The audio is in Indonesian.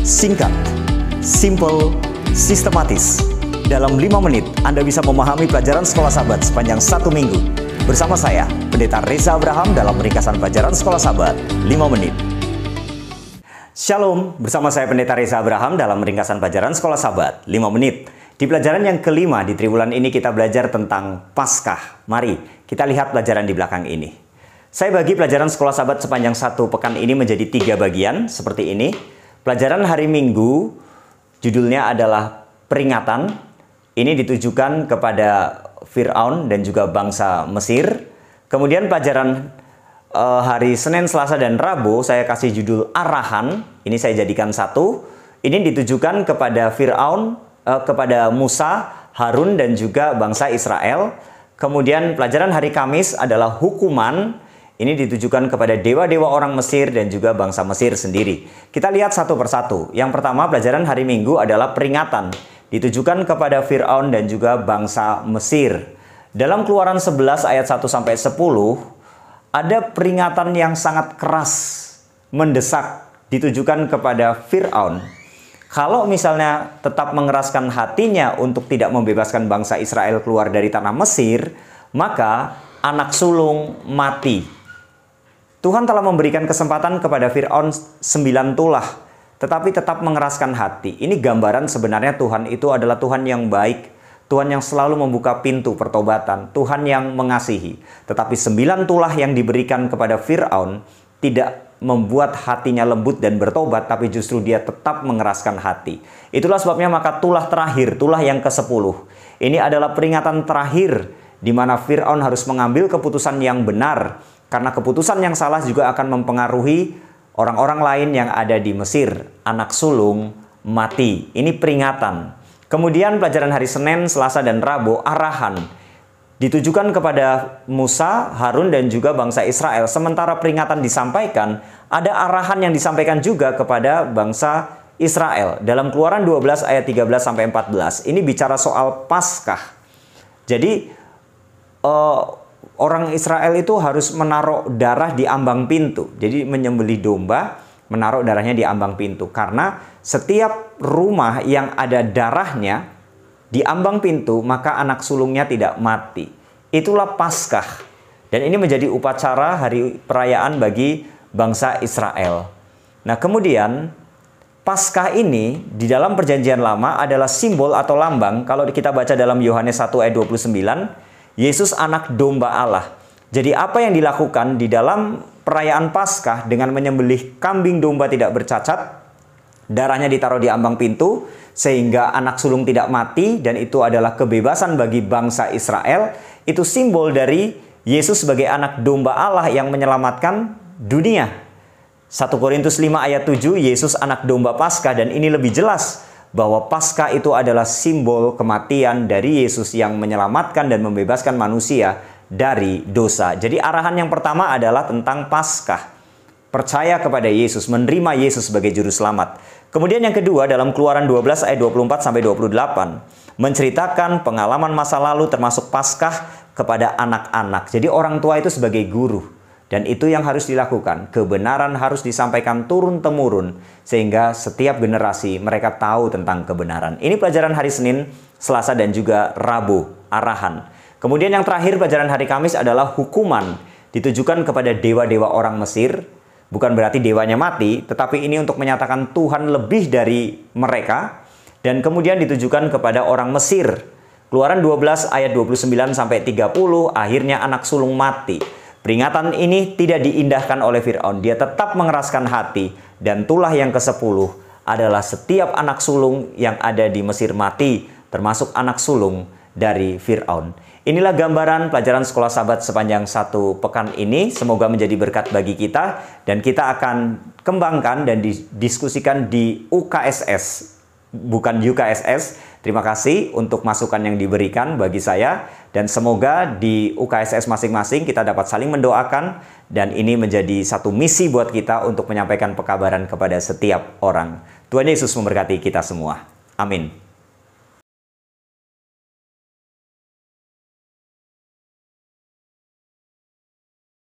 Singkat, simple, sistematis. Dalam 5 menit, Anda bisa memahami pelajaran Sekolah Sahabat sepanjang 1 minggu. Bersama saya, Pendeta Reza Abraham dalam ringkasan pelajaran Sekolah Sahabat 5 menit. Shalom, bersama saya Pendeta Reza Abraham dalam ringkasan pelajaran Sekolah Sahabat 5 menit. Di pelajaran yang kelima di triwulan ini kita belajar tentang Paskah. Mari kita lihat pelajaran di belakang ini. Saya bagi pelajaran Sekolah Sahabat sepanjang 1 pekan ini menjadi 3 bagian seperti ini. Pelajaran hari Minggu judulnya adalah peringatan. Ini ditujukan kepada Firaun dan juga bangsa Mesir. Kemudian pelajaran hari Senin, Selasa, dan Rabu saya kasih judul arahan. Ini saya jadikan satu. Ini ditujukan kepada Firaun, kepada Musa, Harun, dan juga bangsa Israel. Kemudian pelajaran hari Kamis adalah hukuman. Ini ditujukan kepada dewa-dewa orang Mesir dan juga bangsa Mesir sendiri. Kita lihat satu persatu. Yang pertama, pelajaran hari Minggu adalah peringatan. Ditujukan kepada Firaun dan juga bangsa Mesir. Dalam Keluaran 11 ayat 1-10, ada peringatan yang sangat keras, mendesak, ditujukan kepada Firaun. Kalau misalnya tetap mengeraskan hatinya untuk tidak membebaskan bangsa Israel keluar dari tanah Mesir, maka anak sulung mati. Tuhan telah memberikan kesempatan kepada Firaun 9 tulah, tetapi tetap mengeraskan hati. Ini gambaran sebenarnya Tuhan itu adalah Tuhan yang baik, Tuhan yang selalu membuka pintu pertobatan, Tuhan yang mengasihi. Tetapi 9 tulah yang diberikan kepada Firaun tidak membuat hatinya lembut dan bertobat, tapi justru dia tetap mengeraskan hati. Itulah sebabnya maka tulah terakhir, tulah yang ke-10. Ini adalah peringatan terakhir di mana Firaun harus mengambil keputusan yang benar. Karena keputusan yang salah juga akan mempengaruhi orang-orang lain yang ada di Mesir. Anak sulung mati. Ini peringatan. Kemudian pelajaran hari Senin, Selasa, dan Rabu, arahan. Ditujukan kepada Musa, Harun, dan juga bangsa Israel. Sementara peringatan disampaikan, ada arahan yang disampaikan juga kepada bangsa Israel. Dalam Keluaran 12 ayat 13-14. Ini bicara soal Paskah. Jadi, orang Israel itu harus menaruh darah di ambang pintu. Jadi menyembelih domba, menaruh darahnya di ambang pintu. Karena setiap rumah yang ada darahnya di ambang pintu, maka anak sulungnya tidak mati. Itulah Paskah. Dan ini menjadi upacara hari perayaan bagi bangsa Israel. Nah, kemudian Paskah ini di dalam Perjanjian Lama adalah simbol atau lambang. Kalau kita baca dalam Yohanes 1 ayat 29, Yesus anak domba Allah. Jadi apa yang dilakukan di dalam perayaan Paskah dengan menyembelih kambing domba tidak bercacat, darahnya ditaruh di ambang pintu sehingga anak sulung tidak mati, dan itu adalah kebebasan bagi bangsa Israel. Itu simbol dari Yesus sebagai anak domba Allah yang menyelamatkan dunia. 1 Korintus 5 ayat 7, Yesus anak domba Paskah, dan ini lebih jelas bahwa Paskah itu adalah simbol kematian dari Yesus yang menyelamatkan dan membebaskan manusia dari dosa. Jadi arahan yang pertama adalah tentang Paskah. Percaya kepada Yesus, menerima Yesus sebagai juru selamat. Kemudian yang kedua dalam Keluaran 12 ayat 24-28 menceritakan pengalaman masa lalu termasuk Paskah kepada anak-anak. Jadi orang tua itu sebagai guru. Dan itu yang harus dilakukan. Kebenaran harus disampaikan turun-temurun sehingga setiap generasi mereka tahu tentang kebenaran. Ini pelajaran hari Senin, Selasa, dan juga Rabu, arahan. Kemudian yang terakhir pelajaran hari Kamis adalah hukuman. Ditujukan kepada dewa-dewa orang Mesir. Bukan berarti dewanya mati, tetapi ini untuk menyatakan Tuhan lebih dari mereka. Dan kemudian ditujukan kepada orang Mesir. Keluaran 12 ayat 29-30, akhirnya anak sulung mati. Peringatan ini tidak diindahkan oleh Firaun. Dia tetap mengeraskan hati. Dan tulah yang ke-10 adalah setiap anak sulung yang ada di Mesir mati, termasuk anak sulung dari Firaun. Inilah gambaran pelajaran Sekolah Sahabat sepanjang 1 pekan ini. Semoga menjadi berkat bagi kita. Dan kita akan kembangkan dan didiskusikan di UKSS, bukan UKSS. Terima kasih untuk masukan yang diberikan bagi saya. Dan semoga di UKSS masing-masing kita dapat saling mendoakan. Dan ini menjadi satu misi buat kita untuk menyampaikan pekabaran kepada setiap orang. Tuhan Yesus memberkati kita semua. Amin.